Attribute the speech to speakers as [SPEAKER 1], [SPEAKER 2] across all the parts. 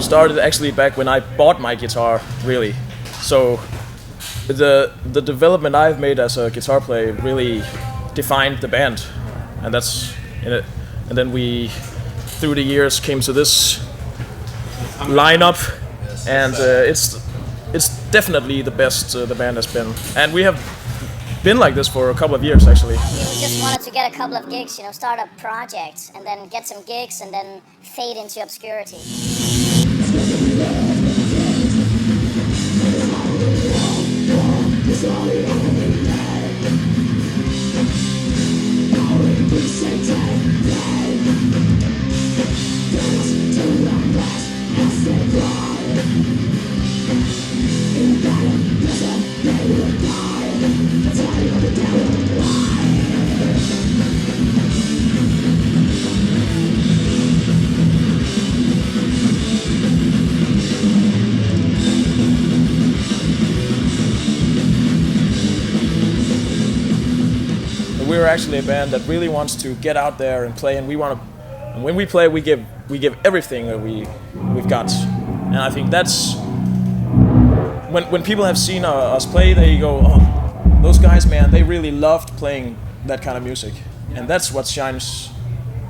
[SPEAKER 1] Started actually back when I bought my guitar, really. So the development I've made as a guitar player really defined the band, and that's in it. And then we, through the years, came to this lineup, and it's definitely the best the band has been. And we have been like this for a couple of years, actually.
[SPEAKER 2] We just wanted to get a couple of gigs, start a project, and then get some gigs, and then fade into obscurity.
[SPEAKER 1] We're actually a band that really wants to get out there and play, and we want to. And when we play, we give everything that we've got, and I think that's when people have seen us play, they go, "Oh, those guys, man, they really loved playing that kind of music," and that's what shines.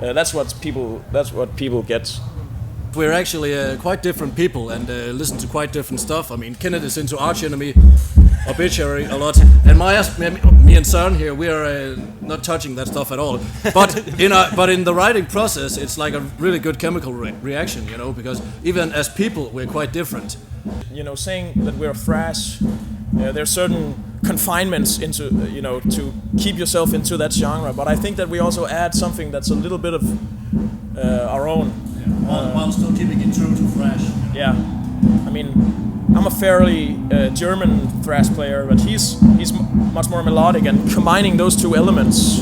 [SPEAKER 1] That's what people get.
[SPEAKER 3] We're actually quite different people and listen to quite different stuff. I mean, Kenneth is into Arch Enemy, Obituary a lot, and me and Søren here, we are not touching that stuff at all. But in the writing process, it's like a really good chemical reaction, because even as people, we're quite different.
[SPEAKER 1] Saying that we're thrash, there's certain confinements into, to keep yourself into that genre. But I think that we also add something that's a little bit of our own.
[SPEAKER 3] While still keeping it true to thrash.
[SPEAKER 1] Yeah, I mean, I'm a fairly German thrash player, but he's much more melodic, and combining those two elements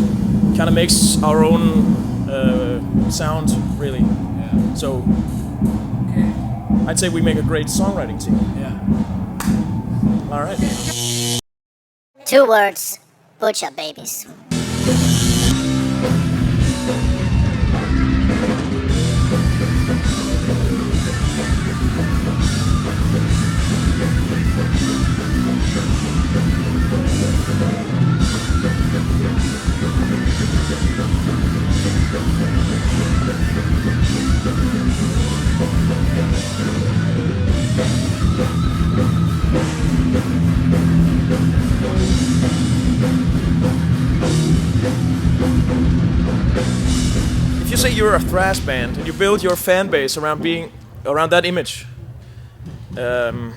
[SPEAKER 1] kind of makes our own sound, really.
[SPEAKER 3] Yeah.
[SPEAKER 1] So I'd say we make a great songwriting team.
[SPEAKER 3] Yeah.
[SPEAKER 1] All right.
[SPEAKER 2] 2 words: butcher babies.
[SPEAKER 1] If you say you're a thrash band and you build your fan base around that image and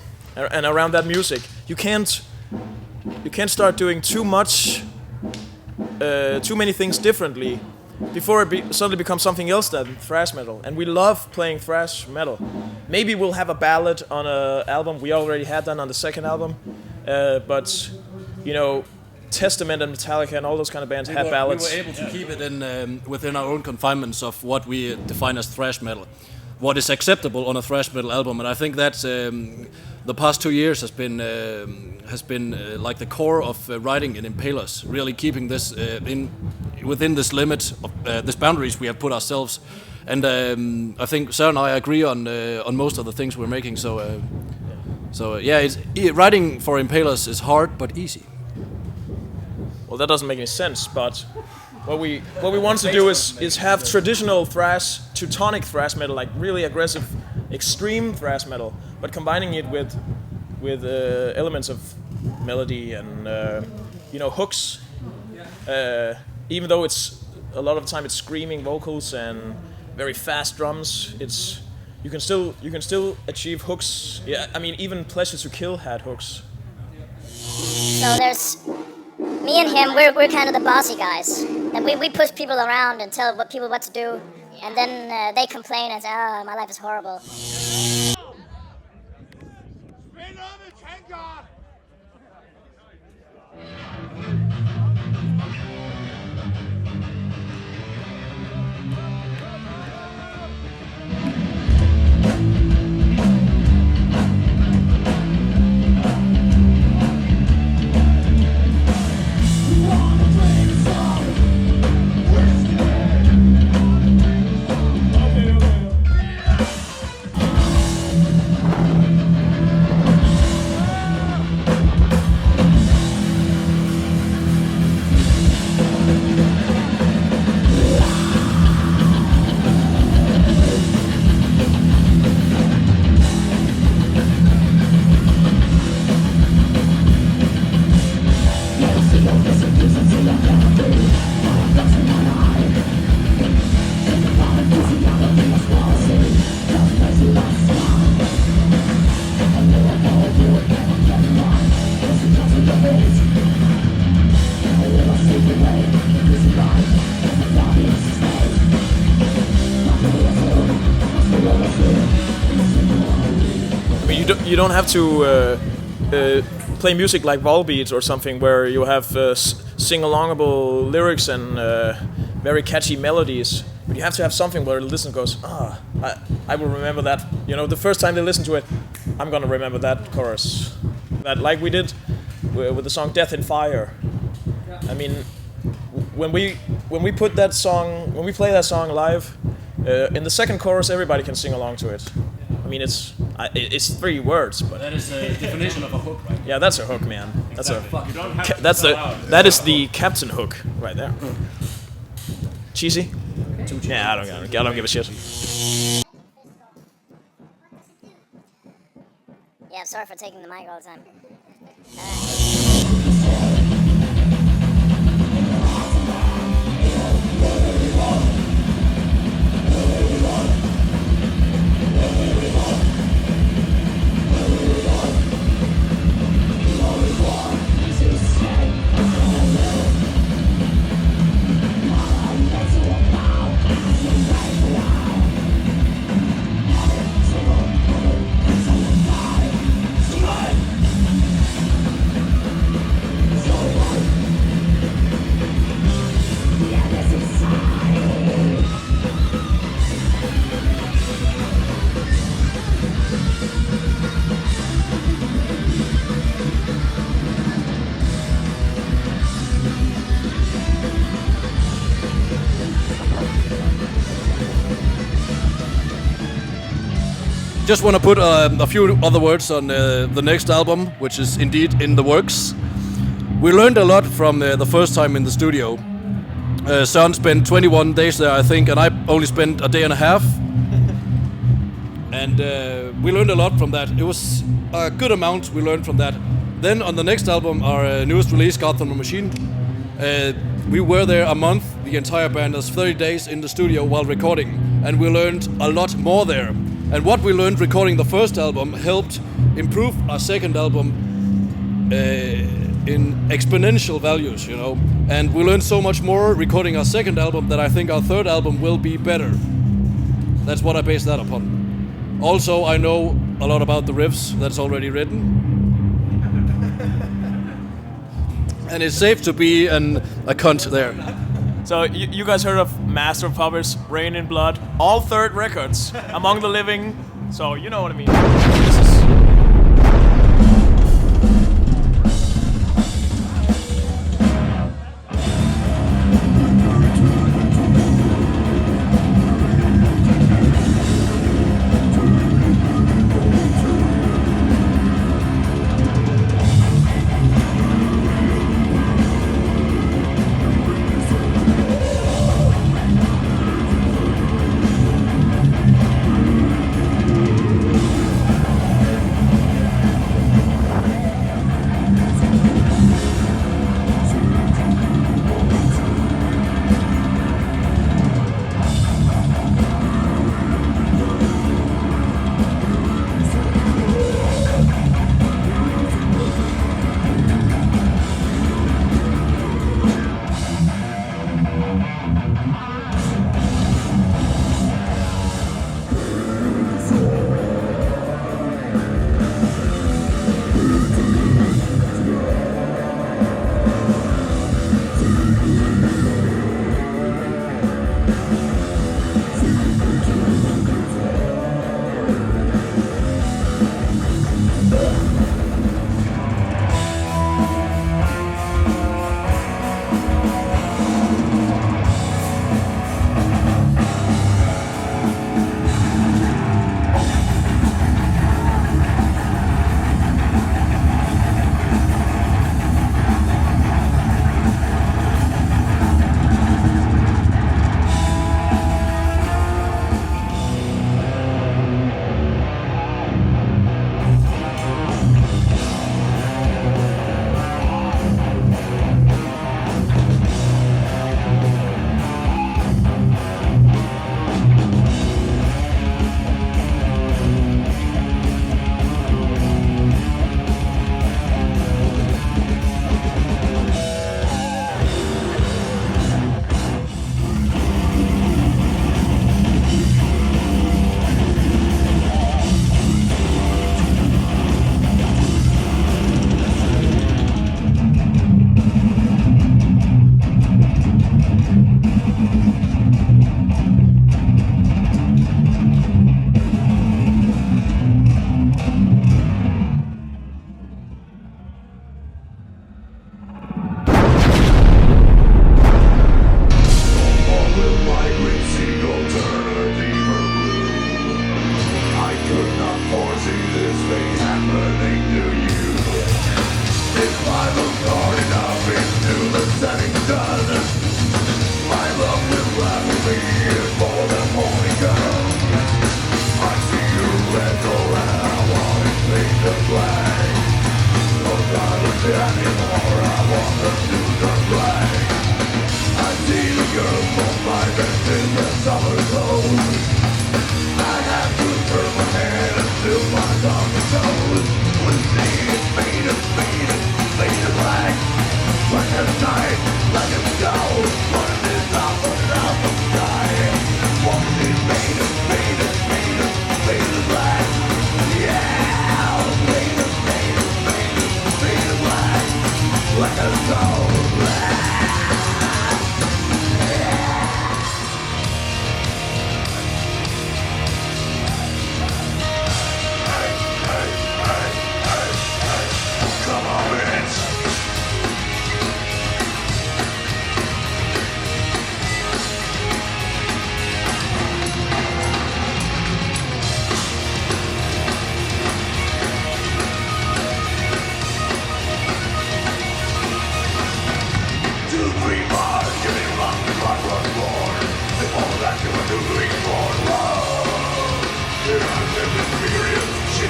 [SPEAKER 1] around that music, you can't start doing too many things differently before it suddenly becomes something else than thrash metal. And we love playing thrash metal. Maybe we'll have a ballad on an album. We already had that on the second album, but Testament and Metallica and all those kind of bands had ballads.
[SPEAKER 3] We were able to keep it in within our own confinements of what we define as thrash metal, what is acceptable on a thrash metal album, and I think that the past 2 years has been like the core of writing in Impalers, really keeping this within this limit of this boundaries we have put ourselves, and I think Søren and I agree on most of the things we're making. So writing for Impalers is hard but easy.
[SPEAKER 1] Well, that doesn't make any sense, but what we want to do is have traditional thrash, Teutonic thrash metal, like really aggressive, extreme thrash metal, but combining it with elements of melody and hooks. Even though it's a lot of the time it's screaming vocals and very fast drums, you can still achieve hooks. Yeah, I mean even Pleasure to Kill had hooks.
[SPEAKER 2] So there's me and him, we're kind of the bossy guys. And we push people around and tell people what to do, and then they complain and say, "Oh, my life is horrible."
[SPEAKER 1] you don't have to play music like Volbeat or something where you have sing-alongable lyrics and very catchy melodies. But you have to have something where the listener goes, I will remember that. You know, the first time they listen to it, I'm gonna remember that chorus. That, like we did with the song "Death in Fire." I mean, when we put that song, when we play that song live, in the second chorus, everybody can sing along to it. I mean, it's 3 words, but
[SPEAKER 3] That is the definition of a hook, right?
[SPEAKER 1] yeah, that's a hook, man. That's
[SPEAKER 3] Exactly.
[SPEAKER 1] that is the captain hook right there. Cheesy? Yeah, I don't give a shit.
[SPEAKER 2] Yeah, sorry for taking the mic all the time.
[SPEAKER 3] Just want to put a few other words on the next album, which is indeed in the works. We learned a lot from the first time in the studio. Søren spent 21 days there, I think, and I only spent a day and a half. And we learned a lot from that. It was a good amount we learned from that. Then on the next album, our newest release, Gotham Machine, we were there a month, the entire band, was 30 days in the studio while recording, and we learned a lot more there. And what we learned recording the first album helped improve our second album in exponential values, you know. And we learned so much more recording our second album that I think our third album will be better. That's what I base that upon. Also, I know a lot about the riffs that's already written. And it's safe to be a cunt there.
[SPEAKER 1] So you guys heard of Master of Puppets, Rain in Blood, all third records, Among the Living, so you know what I mean. This is...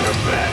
[SPEAKER 4] Abomination,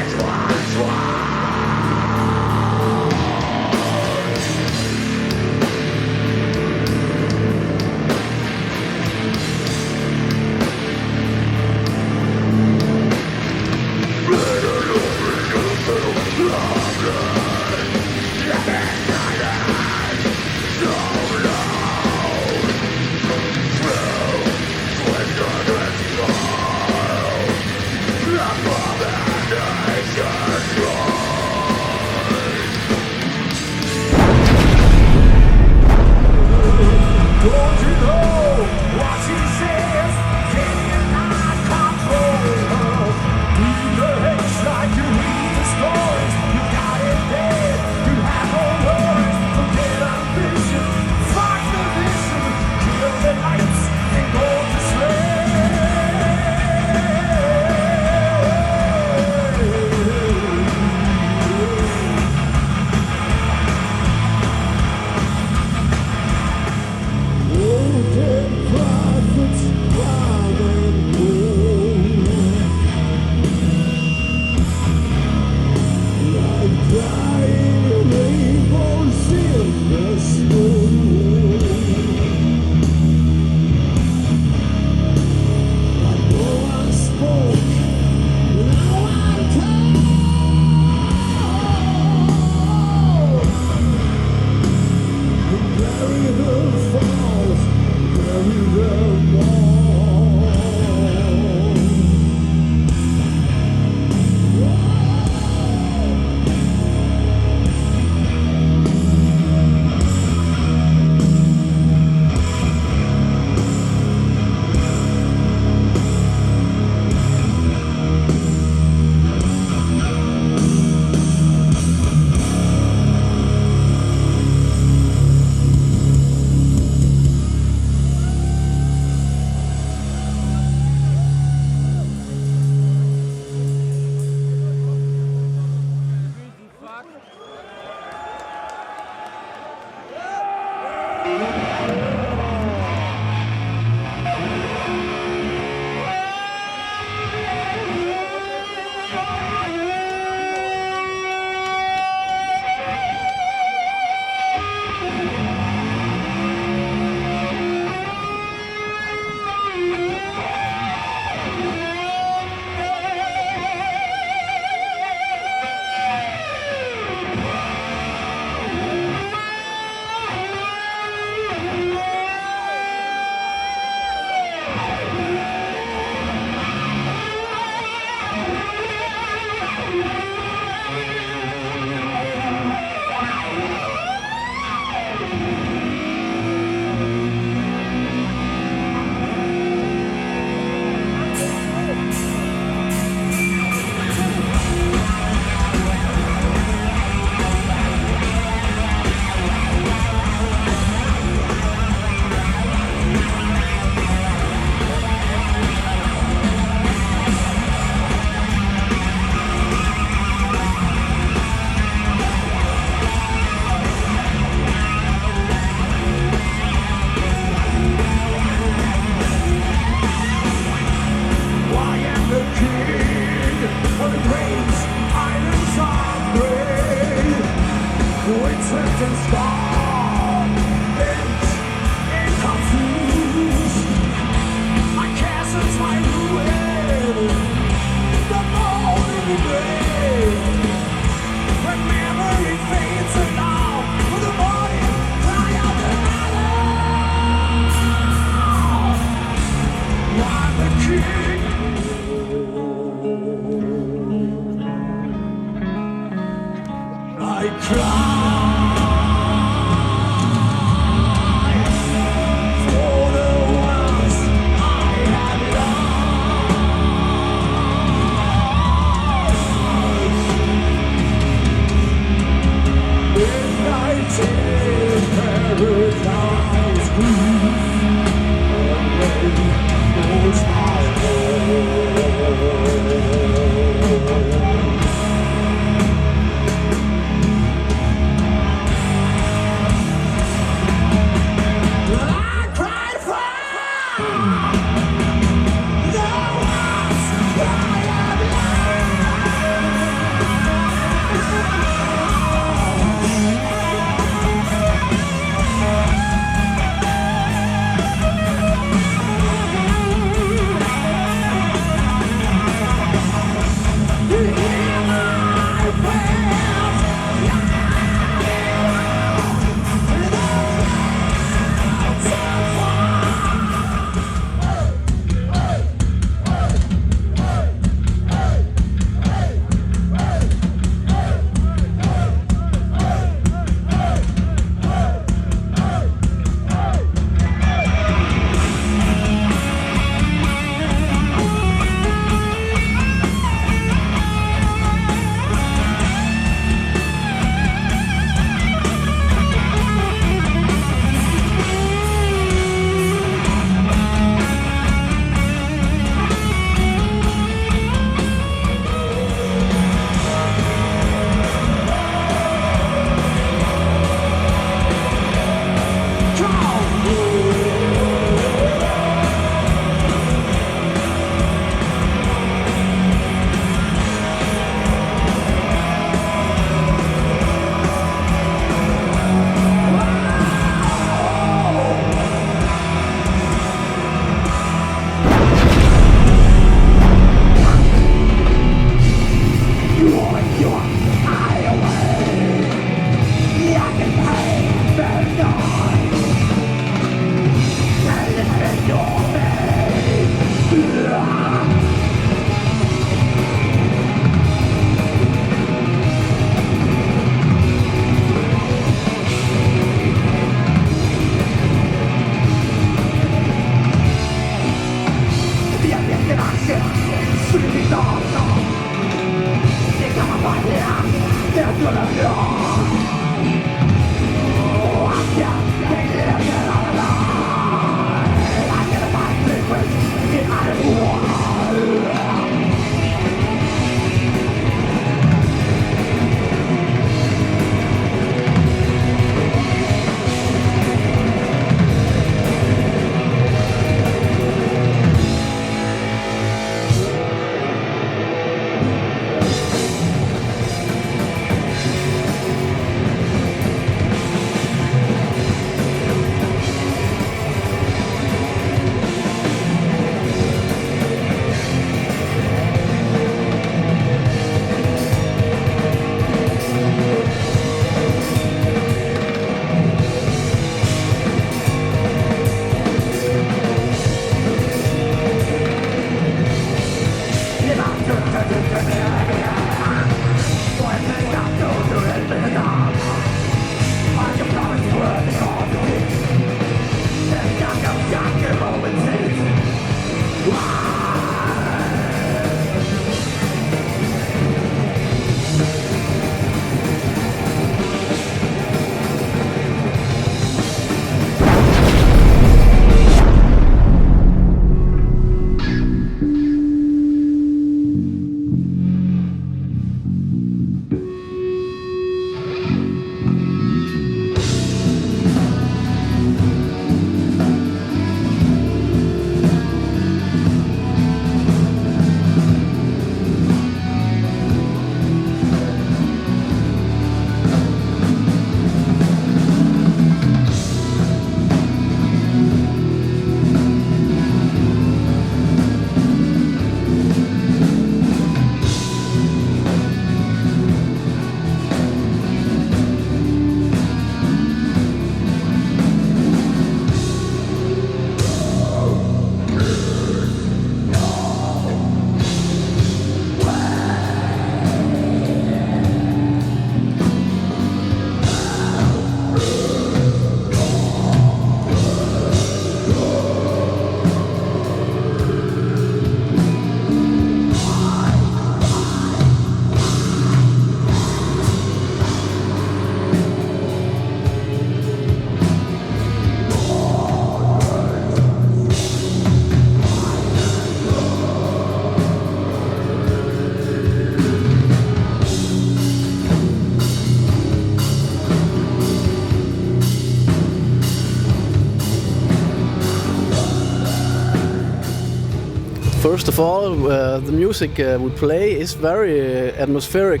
[SPEAKER 4] First of all, the music we play is very atmospheric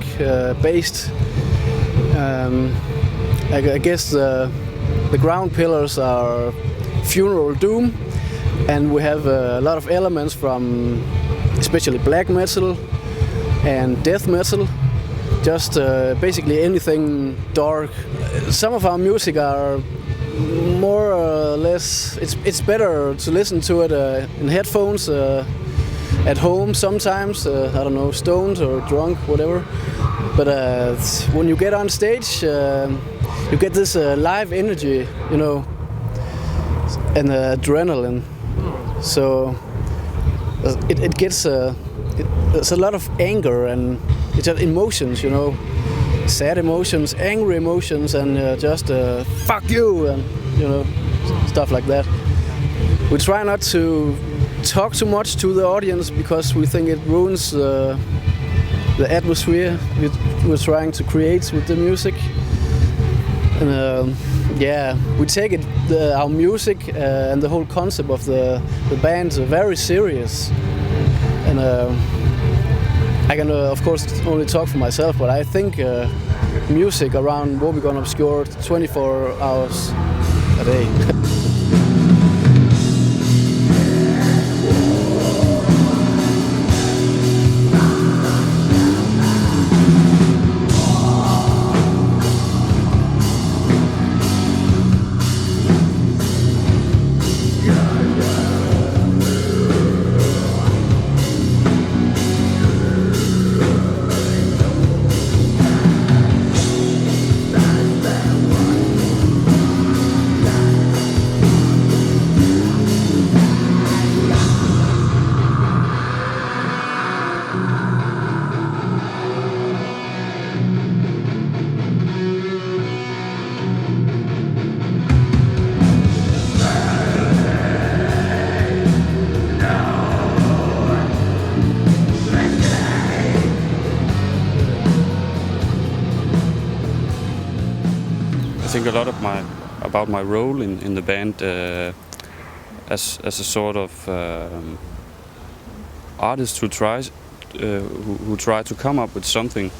[SPEAKER 4] based. I guess the ground pillars are funeral doom, and we have a lot of elements from especially black metal and death metal. Just basically anything dark. Some of our music are more or less. It's better to listen to it in headphones at home sometimes. I don't know, stoned or drunk, whatever. But when you get on stage, you get this live energy, you know, and adrenaline. So it gets there's a lot of anger and it's just emotions, you know, sad emotions, angry emotions, and just fuck you, and you know, stuff like that. We try not to talk too much to the audience because we think it ruins the atmosphere we're trying to create with the music. And yeah, we take our music and the whole concept of the band very serious. And I can of course only talk for myself, but I think music around Woebegone Obscure 24 hours a day.
[SPEAKER 5] I think a lot of about my role in the band as a sort of artist who try to come up with something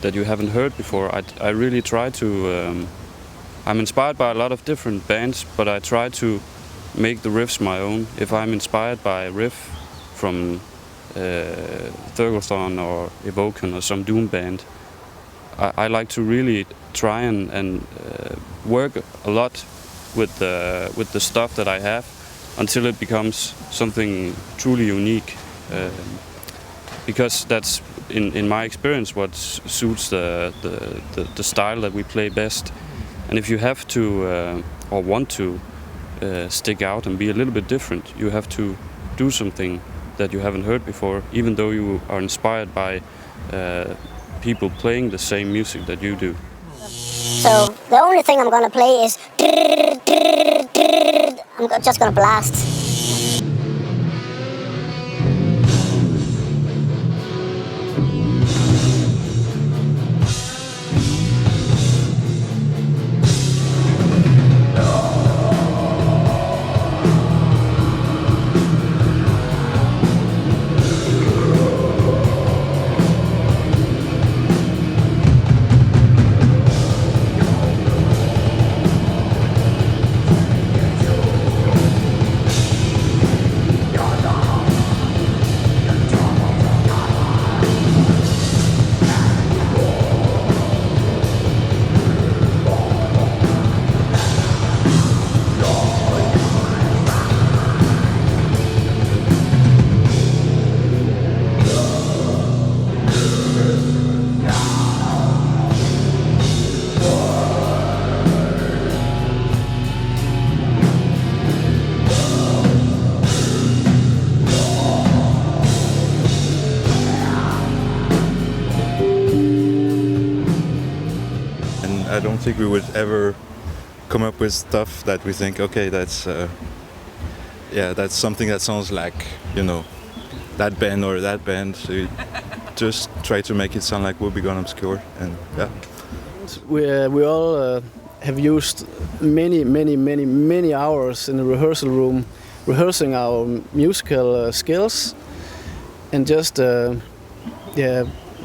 [SPEAKER 5] that you haven't heard before. I really try to. I'm inspired by a lot of different bands, but I try to make the riffs my own. If I'm inspired by a riff from Thurgothon or Evoken or some doom band, I like to really try and work a lot with the stuff that I have until it becomes something truly unique. Because that's in my experience what suits the style that we play best. And if you have to or want to stick out and be a little bit different, you have to do something that you haven't heard before, even though you are inspired by people playing the same music that you do.
[SPEAKER 2] So the only thing I'm gonna play is I'm just gonna blast.
[SPEAKER 6] I don't think we would ever come up with stuff that we think, okay, that's something that sounds like, you know, that band or that band. So you just try to make it sound like Woebegone Obscure, and yeah.
[SPEAKER 4] We all have used many hours in the rehearsal room, rehearsing our musical skills, and just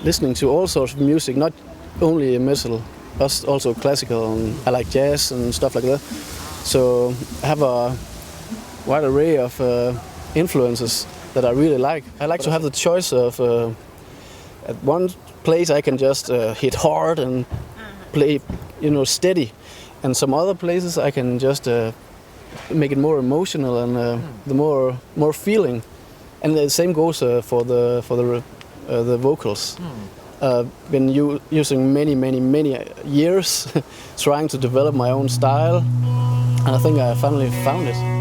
[SPEAKER 4] listening to all sorts of music, not only metal, but also classical, and I like jazz and stuff like that. So I have a wide array of influences that I really like. I like to have the choice of at one place I can just hit hard and play, steady, and some other places I can just make it more emotional and the more feeling. And the same goes for the vocals. Been using many years trying to develop my own style, and I think I finally found it.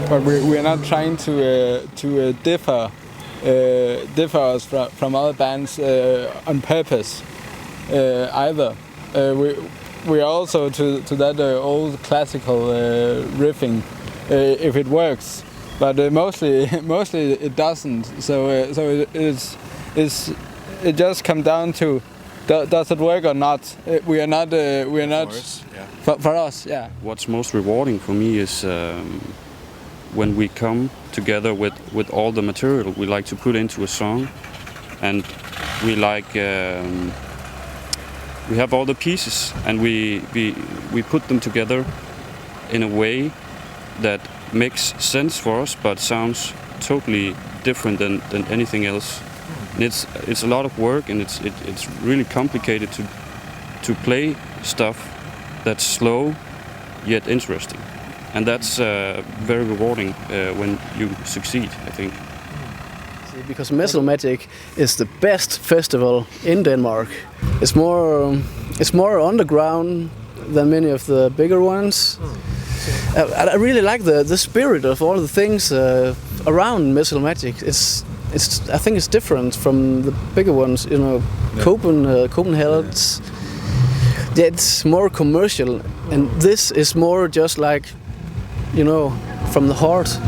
[SPEAKER 7] But we are not trying to differ us from other bands on purpose either. We are also to that old classical riffing if it works, but mostly it doesn't. So it just comes down to does it work or not. We are not for us. Yeah.
[SPEAKER 5] What's most rewarding for me is when we come together with all the material we like to put into a song, and we have all the pieces, and we put them together in a way that makes sense for us but sounds totally different than anything else. And it's a lot of work, and it's really complicated to play stuff that's slow yet interesting. And that's very rewarding when you succeed, I think.
[SPEAKER 4] Because Metal Magic is the best festival in Denmark. It's more underground than many of the bigger ones. I really like the spirit of all the things around Metal Magic. I think it's different from the bigger ones. Copenhagen. It's more commercial, and this is more just like, from the heart.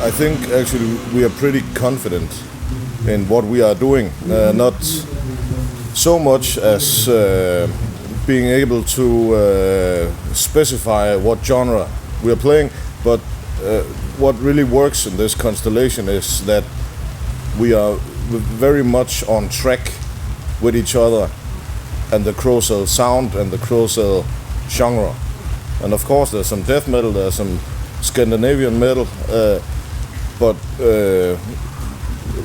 [SPEAKER 8] I think actually we are pretty confident in what we are doing. Not so much as being able to specify what genre we are playing, but what really works in this constellation is that we are very much on track with each other and the Crocell sound and the Crocell genre. And of course there's some death metal, there's some Scandinavian metal, but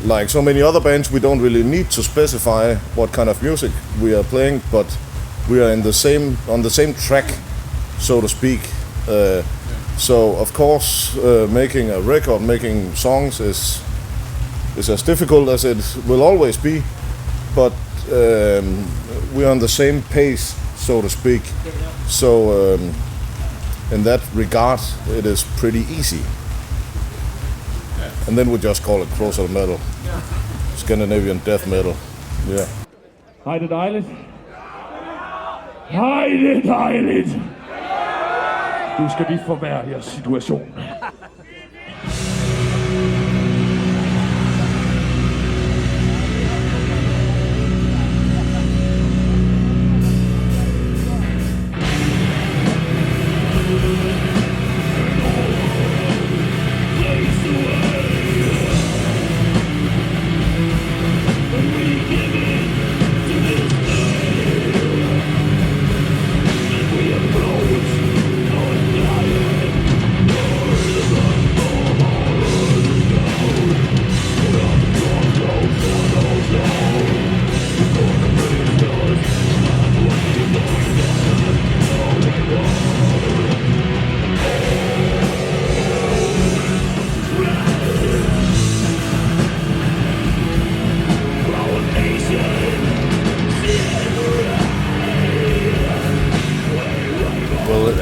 [SPEAKER 8] like so many other bands, we don't really need to specify what kind of music we are playing, but we are on the same track, so to speak. So of course, making a record, making songs is as difficult as it will always be, but we're on the same pace, so to speak. So in that regard, it is pretty easy. And then we just call it Crocell metal, Scandinavian death metal. Yeah.
[SPEAKER 9] Hej, det er dejligt. Hej, det er dejligt. Nu skal vi forværre situationen.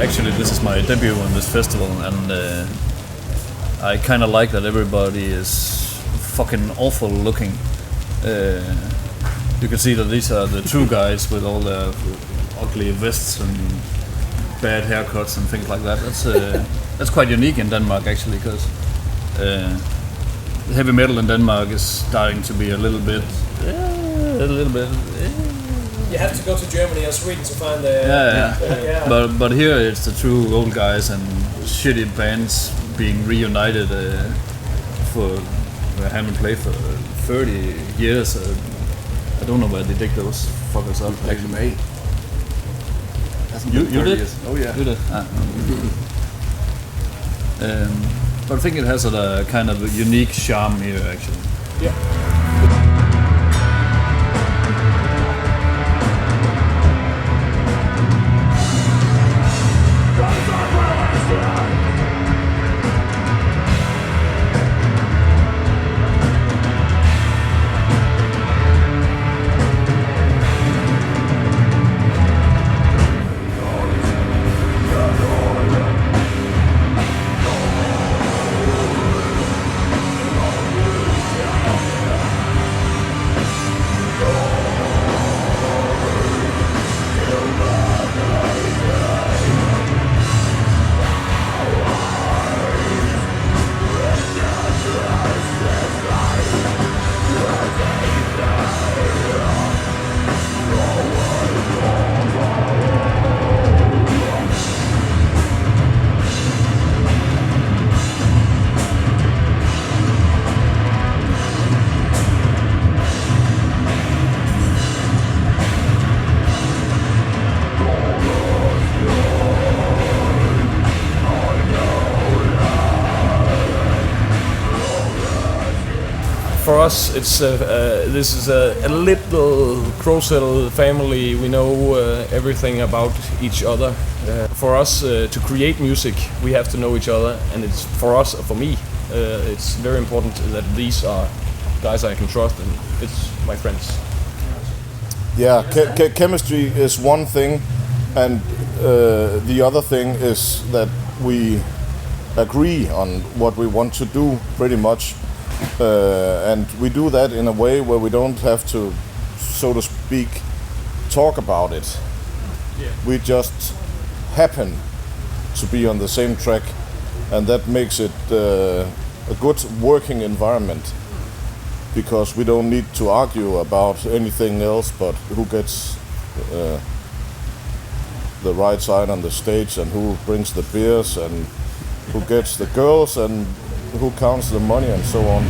[SPEAKER 3] Actually, this is my debut on this festival, and I kind of like that everybody is fucking awful looking. You can see that these are the true guys with all their ugly vests and bad haircuts and things like that. That's quite unique in Denmark, actually, because heavy metal in Denmark is starting to be a little bit.
[SPEAKER 1] You have to go to Germany or Sweden to find the.
[SPEAKER 3] But here it's the true old guys and shitty bands being reunited for I haven't played for 30 years. I don't know where they dig those fuckers up.
[SPEAKER 4] Actually,
[SPEAKER 3] you did?
[SPEAKER 4] Years. Oh yeah.
[SPEAKER 3] You did. But I think it has a kind of a unique charm here, actually.
[SPEAKER 1] Yeah. For us, it's this is a little Crocell family. We know everything about each other. For us to create music, we have to know each other, and it's for us, for me, it's very important that these are guys I can trust, and it's my friends.
[SPEAKER 8] Yeah, chemistry is one thing, and the other thing is that we agree on what we want to do, pretty much. And we do that in a way where we don't have to, so to speak, talk about it. Yeah. We just happen to be on the same track, and that makes it a good working environment, because we don't need to argue about anything else but who gets the right side on the stage and who brings the beers and who gets the girls and who counts the money and so on.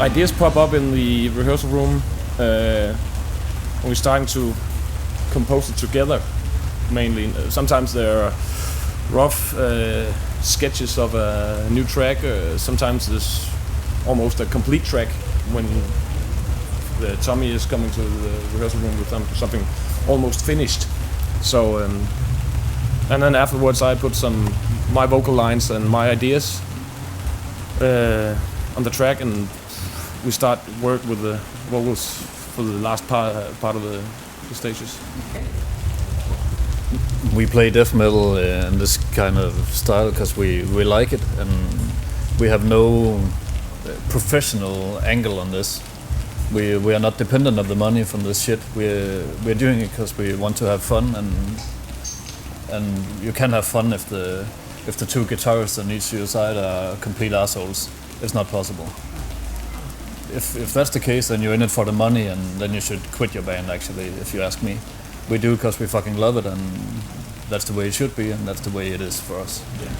[SPEAKER 1] Ideas pop up in the rehearsal room when we're starting to compose it together, mainly. Sometimes there are rough sketches of a new track. Sometimes there's almost a complete track when Tommy is coming to the rehearsal room with something almost finished. So, and then afterwards I put my vocal lines and my ideas on the track, and we start work with the vocals for the last part of the stages.
[SPEAKER 10] We play death metal in this kind of style because we like it, and we have no professional angle on this. We are not dependent on the money from this shit. We're doing it because we want to have fun, and you can have fun if the two guitarists on each your side are complete assholes. It's not possible. If that's the case, then you're in it for the money, and then you should quit your band, actually, if you ask me. We do because we fucking love it, and that's the way it should be, and that's the way it is for us. Yeah.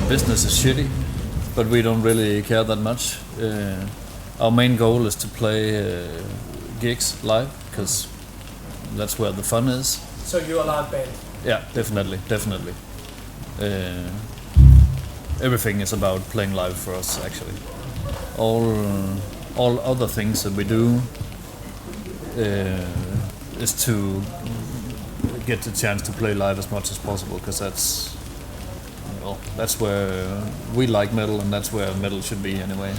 [SPEAKER 10] Business is shitty, but we don't really care that much. Our main goal is to play gigs live, because that's where the fun is.
[SPEAKER 1] So you're a live band?
[SPEAKER 10] Yeah, definitely. Everything is about playing live for us, actually. All other things that we do is to get the chance to play live as much as possible, because that's where we like metal, and that's where metal should be anyway.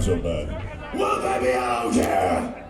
[SPEAKER 9] gentlemen, Woebegone!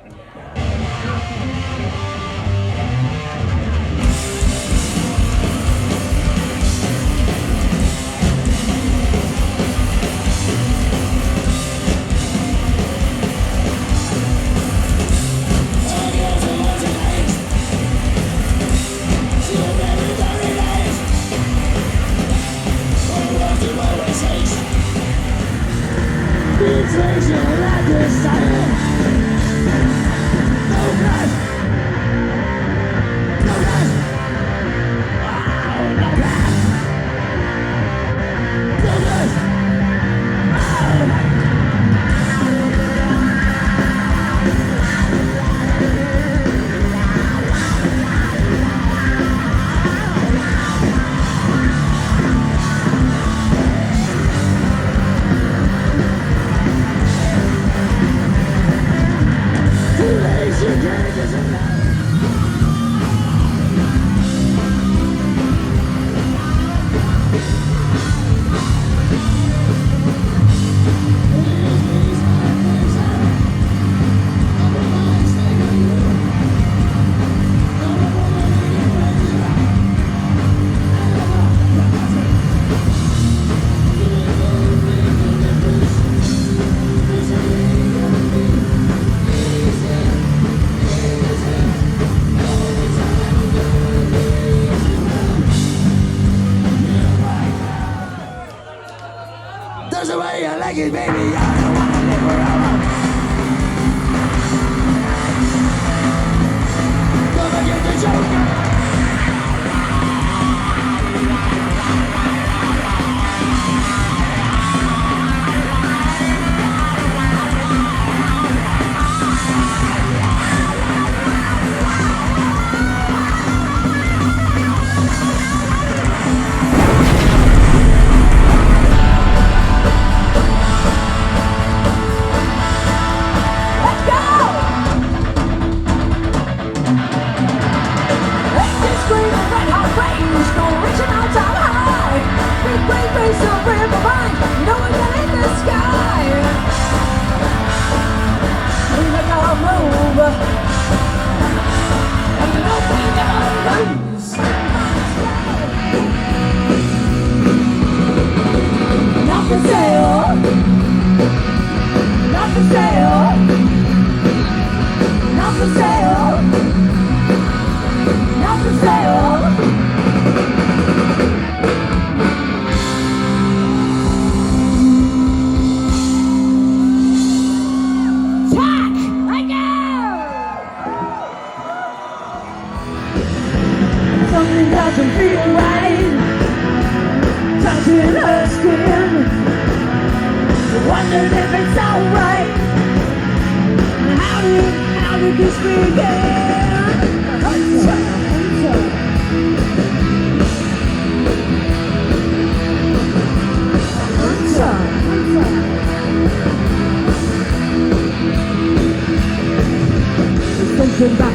[SPEAKER 11] There's a way I like it, baby. I don't wanna live forever. Gonna get the joke.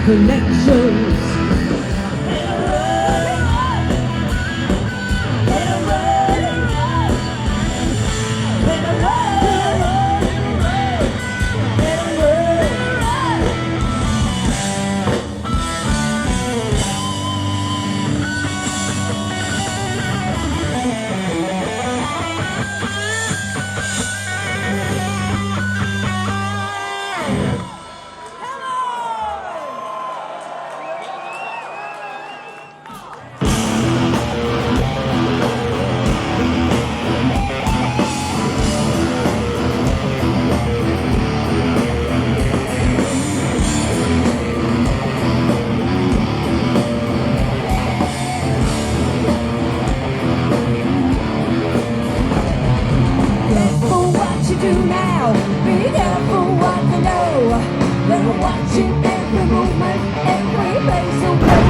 [SPEAKER 12] Connections. Watching every movement, every face away.